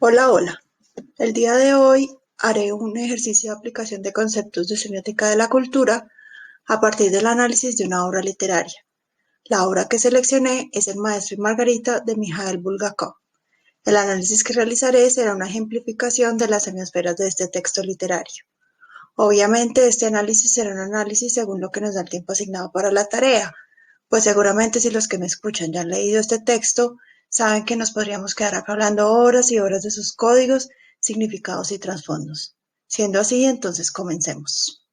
Hola, hola. El día de hoy haré un ejercicio de aplicación de conceptos de semiótica de la cultura a partir del análisis de una obra literaria. La obra que seleccioné es El maestro y Margarita de Mikhail Bulgakov. El análisis que realizaré será una ejemplificación de las semiosferas de este texto literario. Obviamente, este análisis será un análisis según lo que nos da el tiempo asignado para la tarea, pues seguramente si los que me escuchan ya han leído este texto, saben que nos podríamos quedar acá hablando horas y horas de sus códigos, significados y trasfondos. Siendo así, entonces comencemos.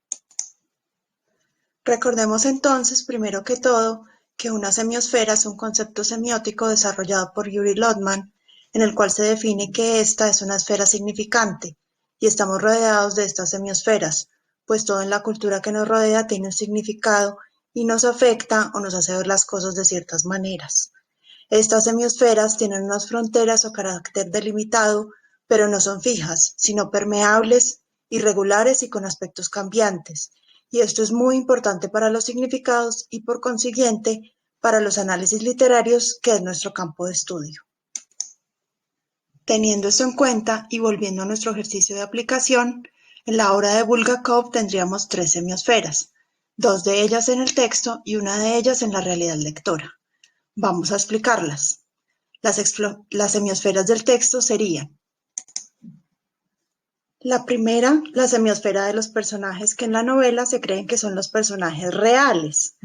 Recordemos entonces, primero que todo, que una semiosfera es un concepto semiótico desarrollado por Yuri Lotman, en el cual se define que esta es una esfera significante, y estamos rodeados de estas semiosferas, pues todo en la cultura que nos rodea tiene un significado y nos afecta o nos hace ver las cosas de ciertas maneras. Estas semiosferas tienen unas fronteras o carácter delimitado, pero no son fijas, sino permeables, irregulares y con aspectos cambiantes. Y esto es muy importante para los significados y, por consiguiente, para los análisis literarios, que es nuestro campo de estudio. Teniendo esto en cuenta y volviendo a nuestro ejercicio de aplicación, en la obra de Bulgakov tendríamos tres semiosferas, dos de ellas en el texto y una de ellas en la realidad lectora. Vamos a explicarlas. Las semiosferas del texto serían: la primera, la semiosfera de los personajes que en la novela se creen que son los personajes reales,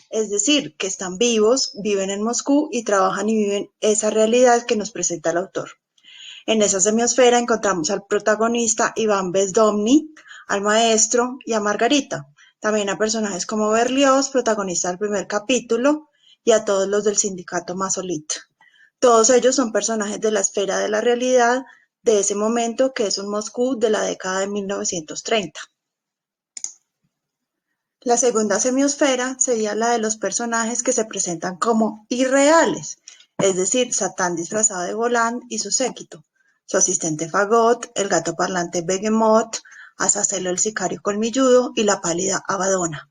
es decir, que están vivos, viven en Moscú y trabajan y viven esa realidad que nos presenta el autor. En esa semiosfera encontramos al protagonista Iván Bezdomny, al maestro y a Margarita, también a personajes como Berlioz, protagonista del primer capítulo, y a todos los del sindicato Masolit. Todos ellos son personajes de la esfera de la realidad de ese momento, que es un Moscú de la década de 1930. La segunda semiosfera sería la de los personajes que se presentan como irreales, es decir, Satán disfrazado de Voland y su séquito, su asistente Fagot, el gato parlante Begemot, Azazel el sicario colmilludo y la pálida Abadona.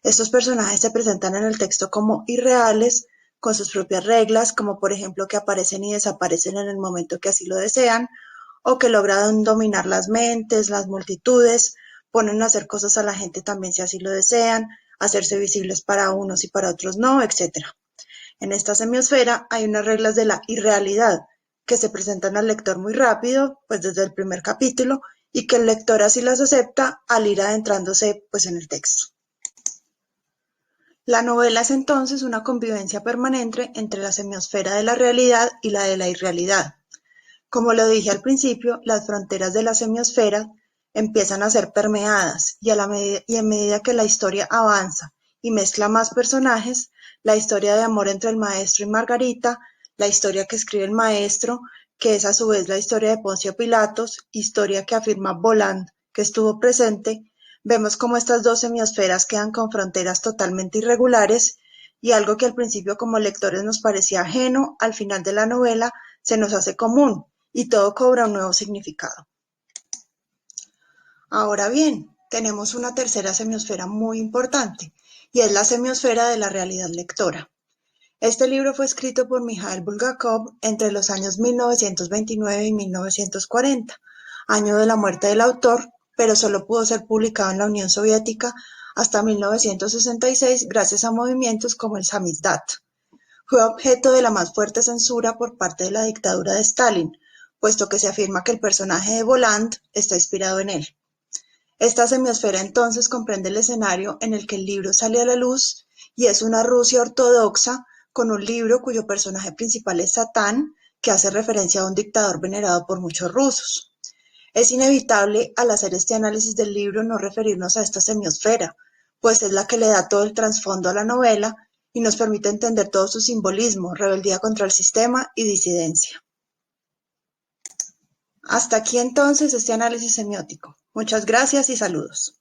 Estos personajes se presentan en el texto como irreales, con sus propias reglas, como por ejemplo que aparecen y desaparecen en el momento que así lo desean, o que logran dominar las mentes, las multitudes, ponen a hacer cosas a la gente también si así lo desean, hacerse visibles para unos y para otros no, etc. En esta semiosfera hay unas reglas de la irrealidad, que se presentan al lector muy rápido, pues desde el primer capítulo, y que el lector así las acepta al ir adentrándose pues en el texto. La novela es entonces una convivencia permanente entre la semiosfera de la realidad y la de la irrealidad. Como lo dije al principio, las fronteras de la semiosfera empiezan a ser permeadas y en medida que la historia avanza y mezcla más personajes, la historia de amor entre el maestro y Margarita, la historia que escribe el maestro, que es a su vez la historia de Poncio Pilatos, historia que afirma Voland, que estuvo presente, vemos cómo estas dos semiosferas quedan con fronteras totalmente irregulares, y algo que al principio como lectores nos parecía ajeno, al final de la novela se nos hace común y todo cobra un nuevo significado. Ahora bien, tenemos una tercera semiosfera muy importante, y es la semiosfera de la realidad lectora. Este libro fue escrito por Mikhail Bulgakov entre los años 1929 y 1940, año de la muerte del autor, pero solo pudo ser publicado en la Unión Soviética hasta 1966 gracias a movimientos como el Samizdat. Fue objeto de la más fuerte censura por parte de la dictadura de Stalin, puesto que se afirma que el personaje de Voland está inspirado en él. Esta semiosfera entonces comprende el escenario en el que el libro sale a la luz, y es una Rusia ortodoxa con un libro cuyo personaje principal es Satán, que hace referencia a un dictador venerado por muchos rusos. Es inevitable al hacer este análisis del libro no referirnos a esta semiosfera, pues es la que le da todo el trasfondo a la novela y nos permite entender todo su simbolismo, rebeldía contra el sistema y disidencia. Hasta aquí entonces este análisis semiótico. Muchas gracias y saludos.